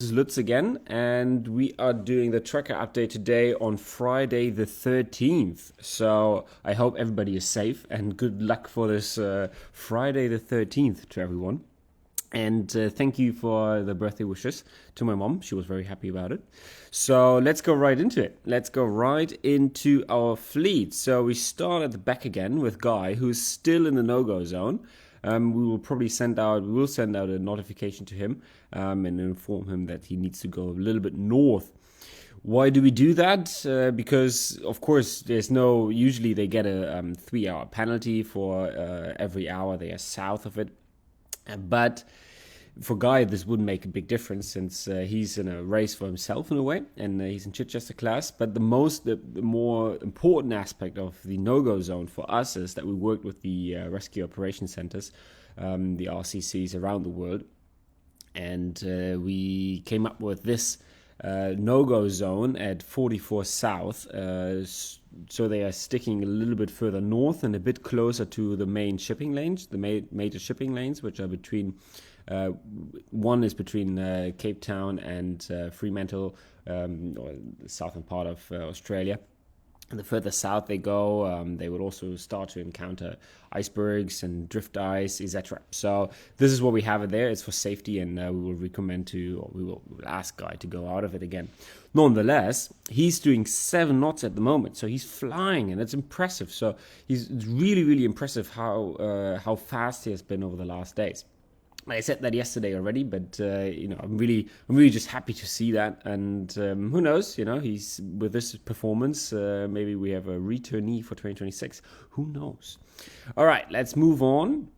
This is Lutz again, and we are doing the tracker update today on Friday the 13th. So I hope everybody is safe and good luck for this Friday the 13th to everyone. And thank you for the birthday wishes to my mom. She was very happy about it. So let's go right into it. Let's go right into our fleet. So we start at the back again with Guy, who's still in the no-go zone. We will send out a notification to him and inform him that he needs to go a little bit north. Why do we do that? Because, of course, usually they get a 3-hour penalty for every hour they are south of it. But for Guy, this wouldn't make a big difference since he's in a race for himself in a way, and he's in Chichester class. But the more important aspect of the no-go zone for us is that we worked with the rescue operation centers, the RCCs around the world, and we came up with this no-go zone at 44 South. So they are sticking a little bit further north and a bit closer to the main shipping lanes, the major shipping lanes, which are between, one is between Cape Town and Fremantle, or the southern part of Australia. And the further south they go, they would also start to encounter icebergs and drift ice, etc. So this is what we have it there. It's for safety, and we will ask Guy to go out of it again. Nonetheless, he's doing 7 knots at the moment, so he's flying, and it's impressive. So it's really, really impressive how fast he has been over the last days. I said that yesterday already, but I'm really just happy to see that. And who knows? He's with this performance. Maybe we have a returnee for 2026. Who knows? All right, let's move on.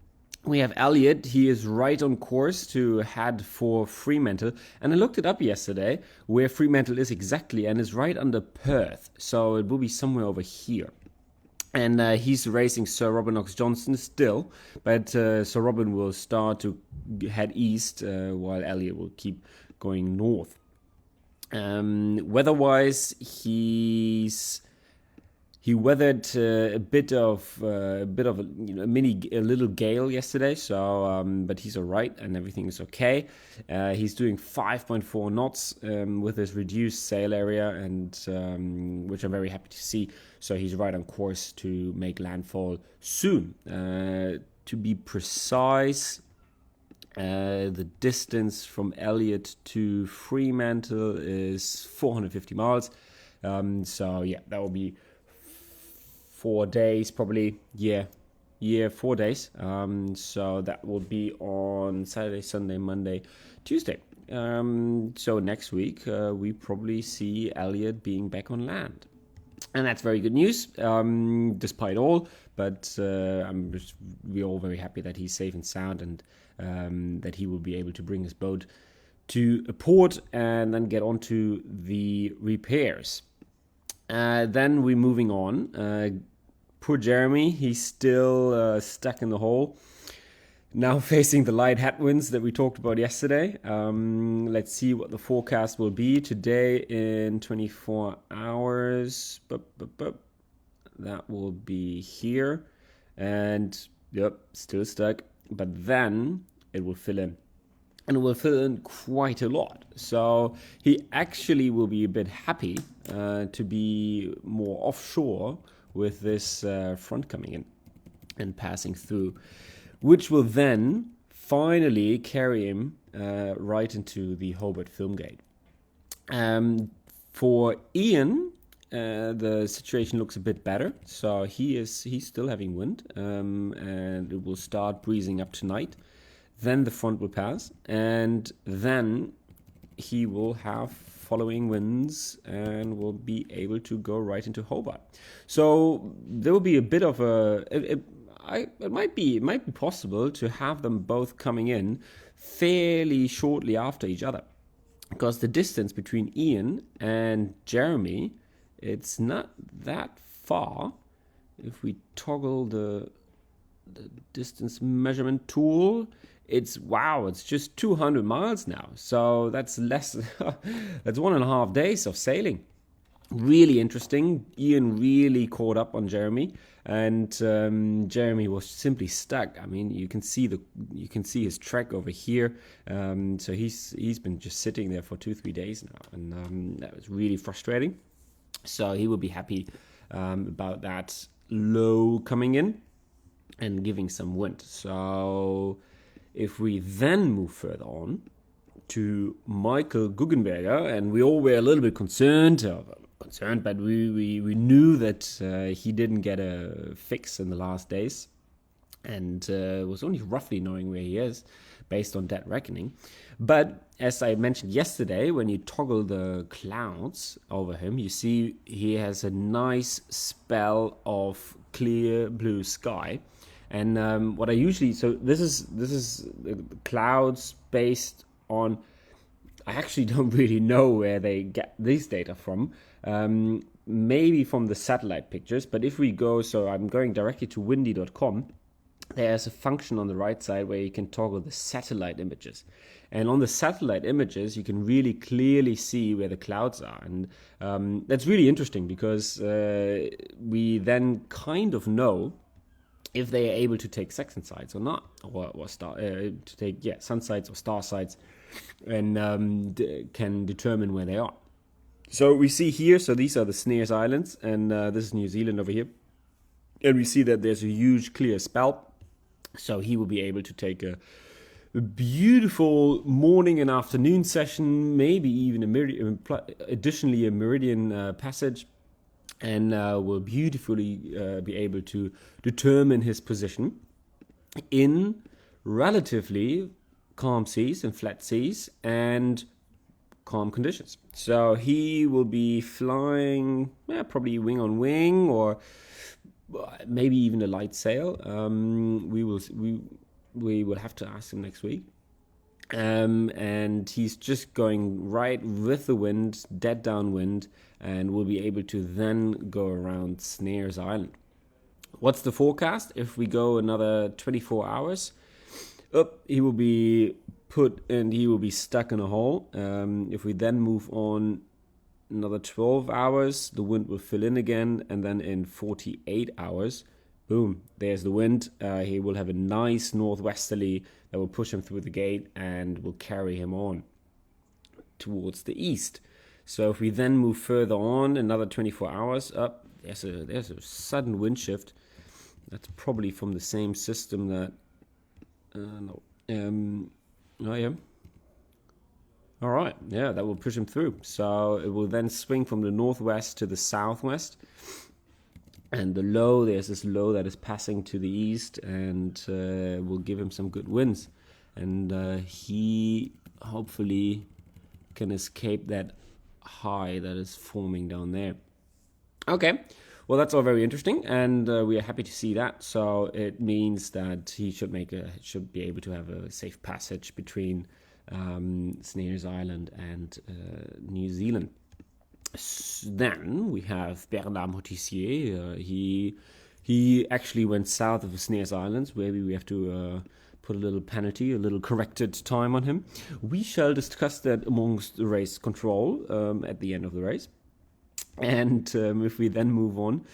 We have Elliot. He is right on course to head for Fremantle. And I looked it up yesterday where Fremantle is exactly, and is right under Perth. So it will be somewhere over here. And he's racing Sir Robin Knox-Johnson still, but Sir Robin will start to head east while Elliot will keep going north. Weather-wise, he weathered a little gale yesterday. So, but he's all right and everything is okay. He's doing 5.4 knots with his reduced sail area, and which I'm very happy to see. So he's right on course to make landfall soon. To be precise, the distance from Elliot to Fremantle is 450 miles. So yeah, that will be 4 days probably. 4 days. So that will be on Saturday, Sunday, Monday, Tuesday. So next week we probably see Elliot being back on land. And that's very good news, despite all. But we're all very happy that he's safe and sound, and that he will be able to bring his boat to a port and then get on to the repairs. Then we're moving on. Poor Jeremy, he's still stuck in the hole. Now facing the light headwinds that we talked about yesterday. Let's see what the forecast will be today in 24 hours. That will be here. And, yep, still stuck. But then it will fill in. And it will fill in quite a lot. So he actually will be a bit happy to be more offshore with this front coming in and passing through, which will then finally carry him right into the Hobart Film Gate. For Ian, the situation looks a bit better. So he's still having wind, and it will start breezing up tonight. Then the front will pass, and then he will have following winds and will be able to go right into Hobart. So there will be a bit of it might be possible to have them both coming in fairly shortly after each other, because the distance between Ian and Jeremy, it's not that far. If we toggle the distance measurement tool, it's just 200 miles now. So that's less. That's 1.5 days of sailing. really interesting. Ian really caught up on Jeremy, and Jeremy was simply stuck. I mean, you can see his track over here. So he's been just sitting there for 2-3 days now, and that was really frustrating. So he will be happy about that low coming in and giving some wind. So if we then move further on to Michael Guggenberger, and we all were a little bit concerned, but we knew that he didn't get a fix in the last days, and was only roughly knowing where he is based on that reckoning. But as I mentioned yesterday, when you toggle the clouds over him, you see he has a nice spell of clear blue sky. And what I usually, so this is clouds based on, I actually don't really know where they get these data from. Maybe from the satellite pictures, but if we go, so I'm going directly to windy.com, there's a function on the right side where you can toggle the satellite images. And on the satellite images, you can really clearly see where the clouds are. And that's really interesting because we then kind of know if they are able to take second sides or not, or star, to take sun sides or star sides, and can determine where they are. So we see here, so these are the Snares Islands, and this is New Zealand over here. And we see that there's a huge clear spell. So he will be able to take a beautiful morning and afternoon session, maybe even additionally a meridian passage, and will beautifully be able to determine his position in relatively calm seas and flat seas and calm conditions. So he will be flying probably wing on wing, or maybe even a light sail. We will have to ask him next week. And he's just going right with the wind, dead downwind, and will be able to then go around Snares Island. What's the forecast? If we go another 24 hours, he will be put and he will be stuck in a hole. If we then move on another 12 hours, the wind will fill in again, and then in 48 hours, boom, there's the wind. He will have a nice northwesterly that will push him through the gate and will carry him on towards the east. So if we then move further on, another 24 hours up, there's a sudden wind shift. That's probably from the same system that all right, that will push him through. So it will then swing from the northwest to the southwest. And the low, there's this low that is passing to the east and will give him some good winds. And he hopefully can escape that high that is forming down there. Okay, well, that's all very interesting, and we are happy to see that. So it means that he should be able to have a safe passage between Snares Island and New Zealand. Then we have Bernard Motissier. He actually went south of the Snares Islands. Maybe we have to put a little penalty, a little corrected time on him. We shall discuss that amongst the race control at the end of the race. And if we then move on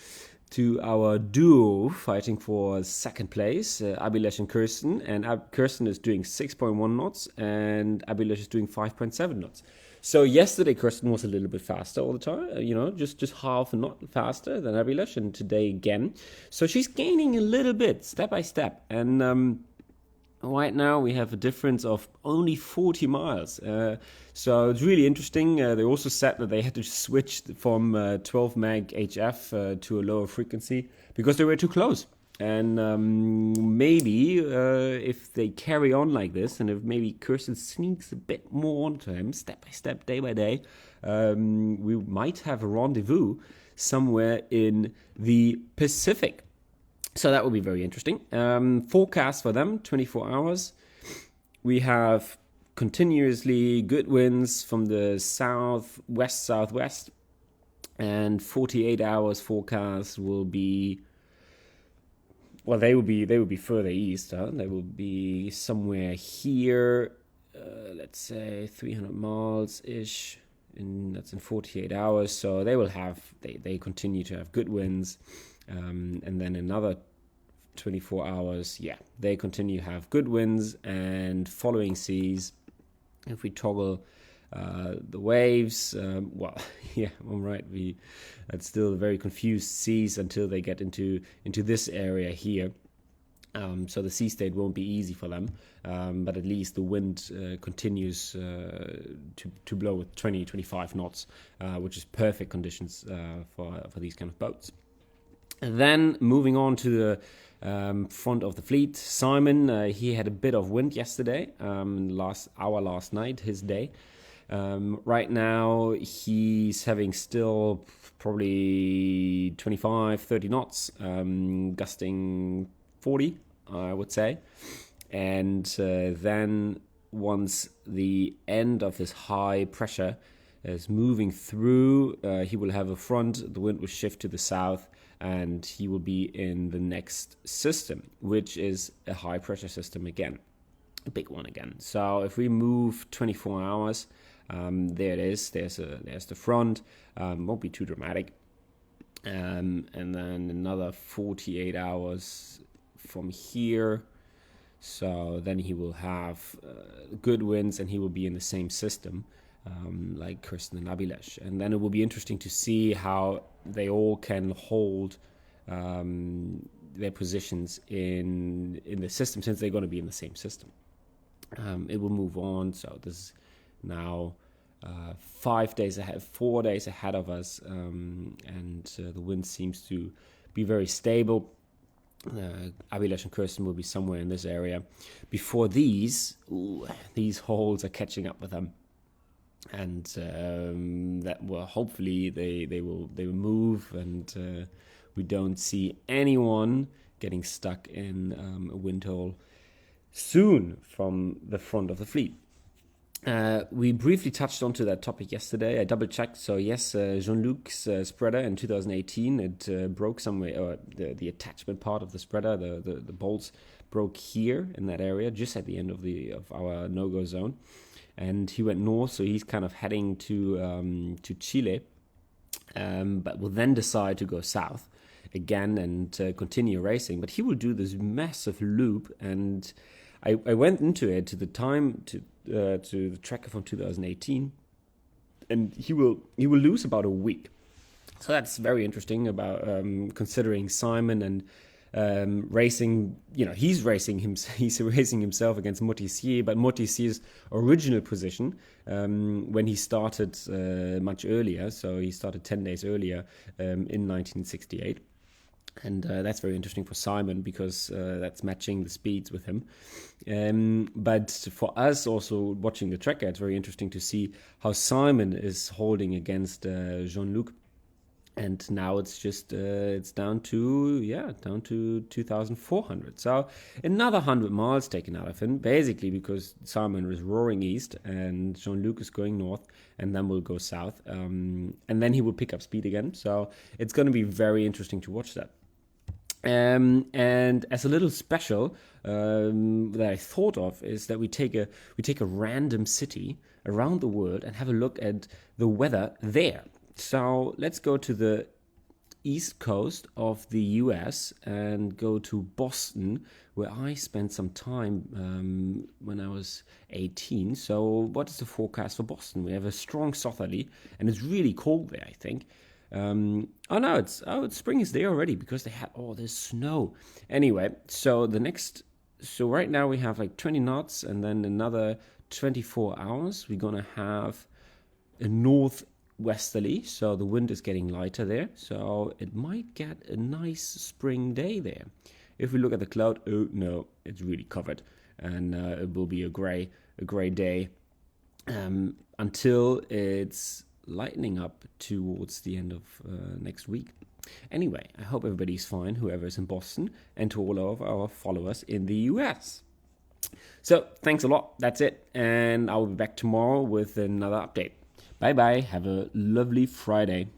to our duo fighting for second place, Abhilash and Kirsten. And Kirsten is doing 6.1 knots and Abhilash is doing 5.7 knots. So yesterday Kirsten was a little bit faster all the time, just half a knot faster than Abhilash, and today again. So she's gaining a little bit, step by step. And right now we have a difference of only 40 miles. So it's really interesting. They also said that they had to switch from 12 meg HF to a lower frequency because they were too close. And maybe if they carry on like this, and if maybe Kirsten sneaks a bit more onto him, step by step, day by day, we might have a rendezvous somewhere in the Pacific. So that will be very interesting. Forecast for them, 24 hours. We have continuously good winds from the southwest, and 48 hours forecast will be... Well, they will be further east. They will be somewhere here, let's say 300 miles-ish that's in 48 hours. So they continue to have good winds, and then another 24 hours. Yeah, they continue to have good winds and following seas. If we toggle the waves, yeah, I'm right. That's still very confused seas until they get into this area here. So the sea state won't be easy for them, but at least the wind continues to blow with 20-25 knots, which is perfect conditions for these kind of boats. And then moving on to the front of the fleet, Simon, he had a bit of wind yesterday, last night, his day. Right now, he's having still probably 25-30 knots, gusting 40, I would say. And then once the end of this high pressure is moving through, he will have a front, the wind will shift to the south, and he will be in the next system, which is a high pressure system again, a big one again. So if we move 24 hours, there it is, there's the front, won't be too dramatic. And then another 48 hours from here. So then he will have good winds and he will be in the same system like Kirsten and Abhilash. And then it will be interesting to see how they all can hold their positions in the system, since they're going to be in the same system. It will move on. So this is now 4 days ahead of us, and the wind seems to be very stable. Abhilash and Kirsten will be somewhere in this area. Before these holes are catching up with them, and that will hopefully they will move, and we don't see anyone getting stuck in a wind hole soon from the front of the fleet. We briefly touched onto that topic yesterday. I double-checked. So yes, Jean-Luc's spreader in 2018, it broke somewhere, or the attachment part of the spreader, the bolts broke here in that area, just at the end of our no-go zone. And he went north, so he's kind of heading to Chile, but will then decide to go south again and continue racing. But he will do this massive loop, and I went into it to the tracker from 2018, and he will lose about a week. So that's very interesting about considering Simon and racing. He's racing himself against Motissier, but Motissier's original position when he started much earlier. So he started 10 days earlier in 1968. And that's very interesting for Simon, because that's matching the speeds with him. But for us also watching the tracker, it's very interesting to see how Simon is holding against Jean-Luc. And now it's just it's down to 2,400. So another 100 miles taken out of him, basically because Simon is roaring east and Jean-Luc is going north, and then we'll go south. And then he will pick up speed again. So it's going to be very interesting to watch that. And as a little special that I thought of is that we take a random city around the world and have a look at the weather there. So let's go to the east coast of the US and go to Boston, where I spent some time when I was 18. So what is the forecast for Boston? We have a strong southerly, and it's really cold there, I think. It's spring is there already, because they had all this snow. Anyway, so right now we have like 20 knots, and then another 24 hours we're gonna have a northwesterly, so the wind is getting lighter there, so it might get a nice spring day there. If we look at the cloud, oh no, it's really covered, and it will be a gray day until it's lightening up towards the end of next week. Anyway, I hope everybody's fine, whoever is in Boston, and to all of our followers in the US. So thanks a lot. That's it, and I will be back tomorrow with another update. Bye bye. Have a lovely Friday.